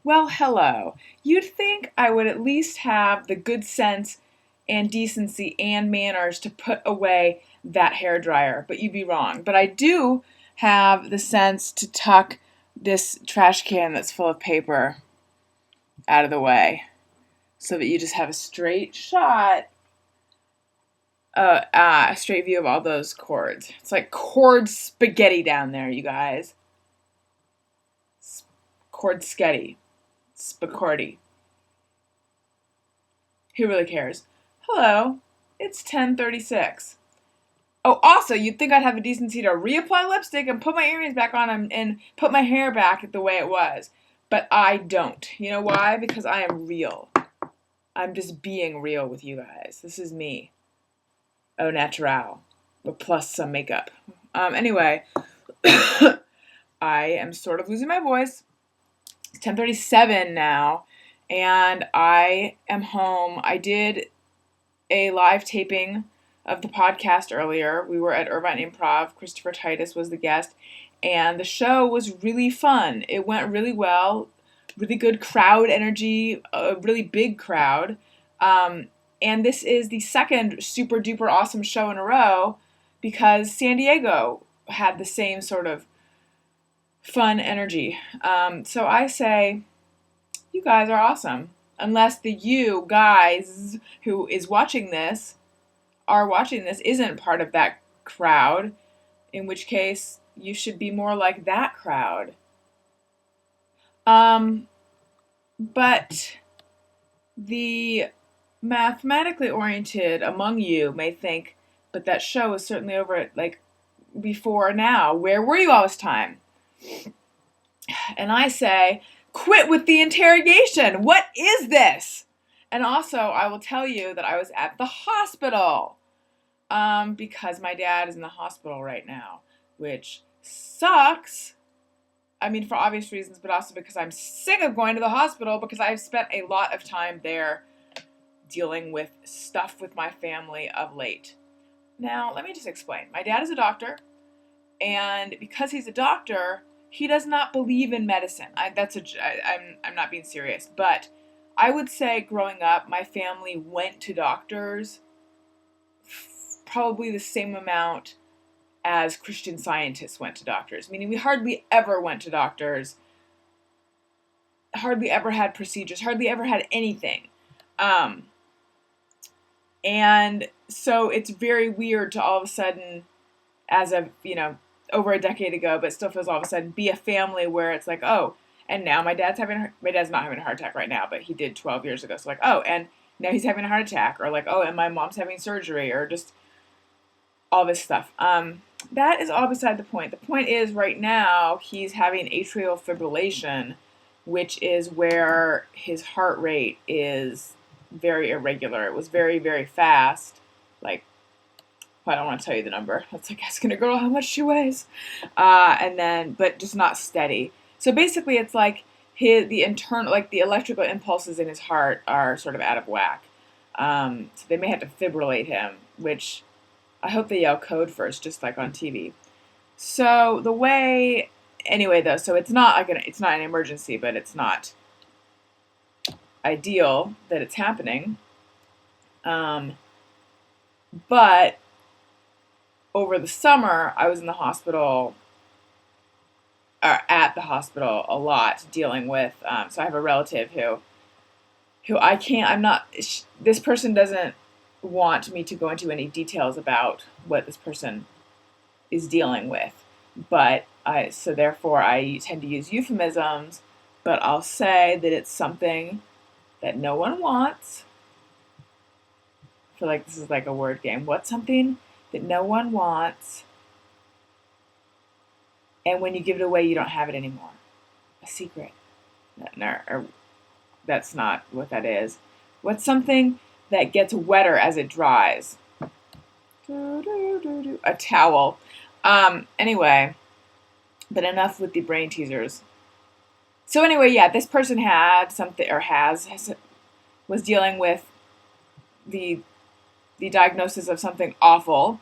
Well, hello. You'd think I would at least have the good sense and decency and manners to put away that hair dryer, but you'd be wrong. But I do have the sense to tuck this trash can that's full of paper out of the way so that you just have a straight shot, a straight view of all those cords. It's like cord spaghetti down there, you guys. Cord sketty. Spacordi. Who really cares? Hello, it's 10:36. Oh, also, you'd think I'd have the decency to reapply lipstick and put my earrings back on and put my hair back the way it was. But I don't. You know why? Because I am real. I'm just being real with you guys. This is me. Au natural. But plus some makeup. Anyway, I am sort of losing my voice. It's 10:37 now, and I am home. I did a live taping of the podcast earlier. We were at Irvine Improv. Christopher Titus was the guest, and the show was really fun. It went really well. Really good crowd energy, a really big crowd. And this is the second super duper awesome show in a row because San Diego had the same sort of fun energy. So I say, you guys are awesome. Unless the you guys who is watching this isn't part of that crowd, in which case you should be more like that crowd. But the mathematically oriented among you may think, but that show is certainly over like before now. Where were you all this time? And I say, quit with the interrogation. What is this? And also, I will tell you that I was at the hospital because my dad is in the hospital right now, which sucks. I mean, for obvious reasons, but also because I'm sick of going to the hospital because I've spent a lot of time there dealing with stuff with my family of late. Now, let me just explain. My dad is a doctor, and because he's a doctor, he does not believe in medicine. I'm not being serious, but I would say growing up, my family went to doctors probably the same amount as Christian Scientists went to doctors, meaning we hardly ever went to doctors, hardly ever had procedures, hardly ever had anything. And so it's very weird to all of a sudden, as of, over a decade ago, but still feels all of a sudden, be a family where it's like, oh, and now my dad's not having a heart attack right now, but he did 12 years ago. So like, oh, and now he's having a heart attack, or like, oh, and my mom's having surgery, or just all this stuff. That is all beside the point. The point is right now he's having atrial fibrillation, which is where his heart rate is very irregular. It was very, very fast. Like, I don't want to tell you the number. That's like asking a girl how much she weighs. But just not steady. So basically it's like the electrical impulses in his heart are sort of out of whack. So they may have to fibrillate him, which I hope they yell code first, just like on TV. So so it's not an emergency, but it's not ideal that it's happening. But over the summer, I was in the hospital, or at the hospital a lot, dealing with. So I have a relative who this person doesn't want me to go into any details about what this person is dealing with, therefore I tend to use euphemisms, but I'll say that it's something that no one wants. I feel like this is like a word game. What's something that no one wants, and when you give it away, you don't have it anymore? A secret. No, that's not what that is. What's something that gets wetter as it dries? A towel. Anyway, but enough with the brain teasers. So anyway, yeah, this person had something, or was dealing with the diagnosis of something awful,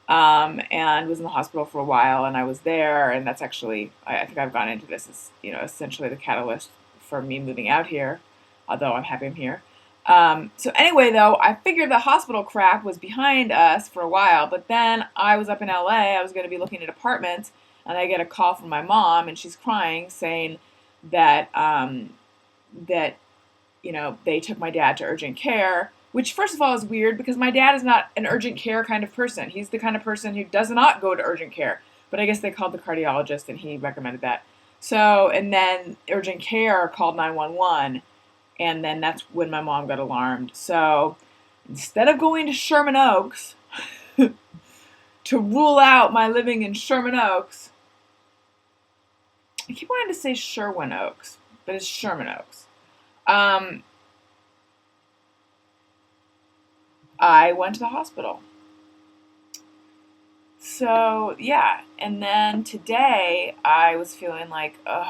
and was in the hospital for a while, and I was there, and that's actually, I think I've gone into this as, essentially the catalyst for me moving out here, although I'm happy I'm here. So anyway, though, I figured the hospital crap was behind us for a while, but then I was up in LA. I was going to be looking at apartments, and I get a call from my mom, and she's crying, saying that that they took my dad to urgent care, which first of all is weird because my dad is not an urgent care kind of person. He's the kind of person who does not go to urgent care. But I guess they called the cardiologist and he recommended that. So, and then urgent care called 911, and then that's when my mom got alarmed. So, instead of going to Sherman Oaks to rule out my living in Sherman Oaks, I keep wanting to say Sherwin Oaks, but it's Sherman Oaks. I went to the hospital. So, yeah, and then today I was feeling like, that's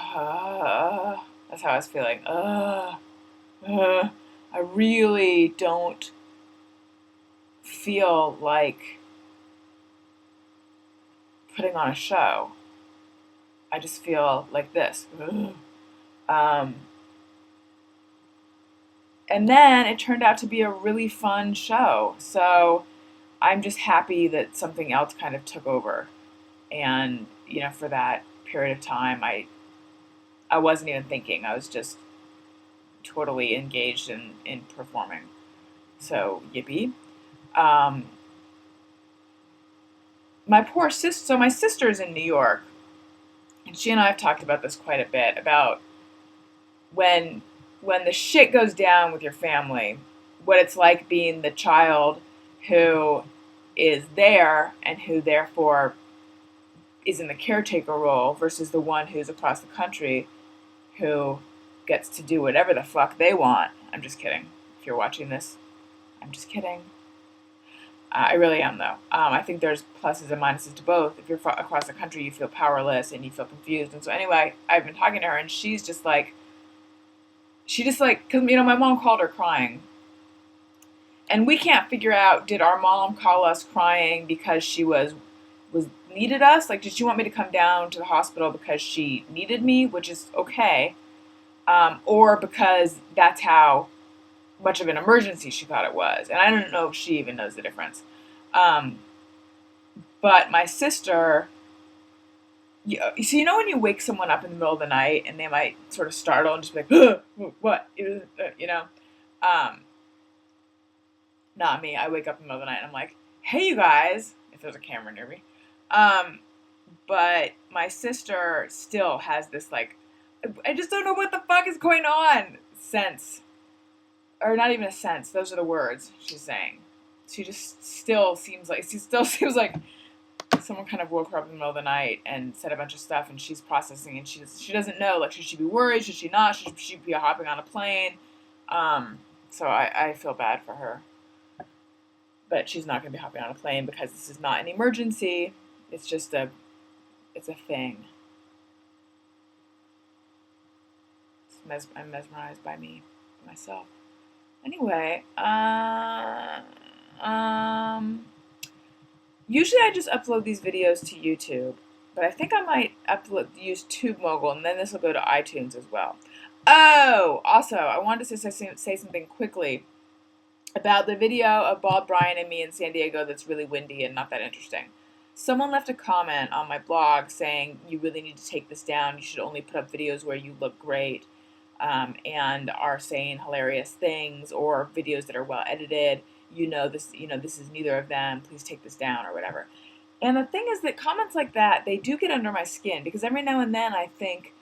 how I was feeling, I really don't feel like putting on a show. I just feel like this. And then it turned out to be a really fun show, so I'm just happy that something else kind of took over. And, for that period of time, I wasn't even thinking. I was just totally engaged in performing. So, yippee. My poor sister, so my sister's in New York, and she and I have talked about this quite a bit, about when the shit goes down with your family, what it's like being the child who is there and who therefore is in the caretaker role versus the one who's across the country who gets to do whatever the fuck they want. I'm just kidding. If you're watching this, I'm just kidding. I really am, though. I think there's pluses and minuses to both. If you're across the country, you feel powerless and you feel confused. And so anyway, I've been talking to her, and she's just like, because, my mom called her crying. And we can't figure out, did our mom call us crying because she needed us? Like, did she want me to come down to the hospital because she needed me, which is okay, or because that's how much of an emergency she thought it was. And I don't know if she even knows the difference. But my sister, so when you wake someone up in the middle of the night and they might sort of startle and just be like, what? Not me. I wake up in the middle of the night and I'm like, hey, you guys, if there's a camera near me. But my sister still has this, like, I just don't know what the fuck is going on sense. Or not even a sense. Those are the words she's saying. She just still seems like someone kind of woke her up in the middle of the night and said a bunch of stuff, and she's processing, and she doesn't know, like, should she be worried? Should she not? Should she be hopping on a plane? So I feel bad for her. But she's not going to be hopping on a plane because this is not an emergency. It's just it's a thing. I'm mesmerized by myself. Anyway, usually I just upload these videos to YouTube, but I think I might use TubeMogul, and then this will go to iTunes as well. Oh, also, I wanted to say something quickly about the video of Bob, Brian, and me in San Diego that's really windy and not that interesting. Someone left a comment on my blog saying, you really need to take this down. You should only put up videos where you look great and are saying hilarious things, or videos that are well edited. This is neither of them. Please take this down, or whatever. And the thing is that comments like that, they do get under my skin, because every now and then I think,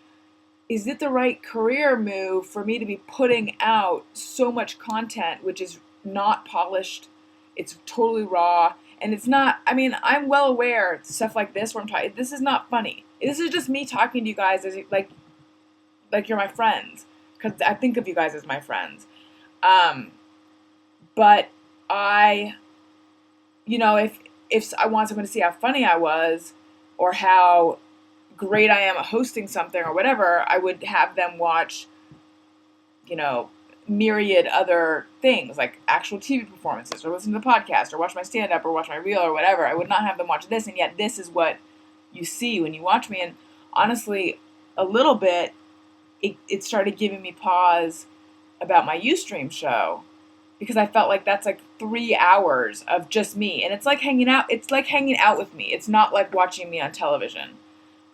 is it the right career move for me to be putting out so much content which is not polished? It's totally raw, and it's not, I'm well aware stuff like this where I'm talking, this is not funny. This is just me talking to you guys as like you're my friends, because I think of you guys as my friends. But I, if I want someone to see how funny I was, or how great I am at hosting something or whatever, I would have them watch, myriad other things, like actual TV performances, or listen to the podcast, or watch my stand-up, or watch my reel, or whatever. I would not have them watch this, and yet this is what you see when you watch me. And honestly, a little bit, it started giving me pause about my Ustream show, because I felt like that's like 3 hours of just me, and it's like hanging out. It's like hanging out with me. It's not like watching me on television.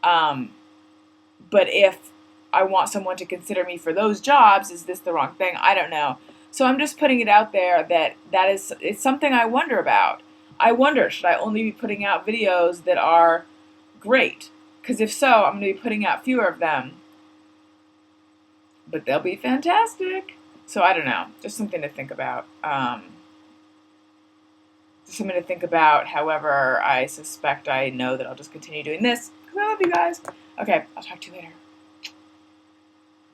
But if I want someone to consider me for those jobs, is this the wrong thing? I don't know. So I'm just putting it out there it's something I wonder about. I wonder, should I only be putting out videos that are great? Because if so, I'm going to be putting out fewer of them. But they'll be fantastic. So I don't know. Just something to think about. However, I suspect I know that I'll just continue doing this because I love you guys. Okay, I'll talk to you later.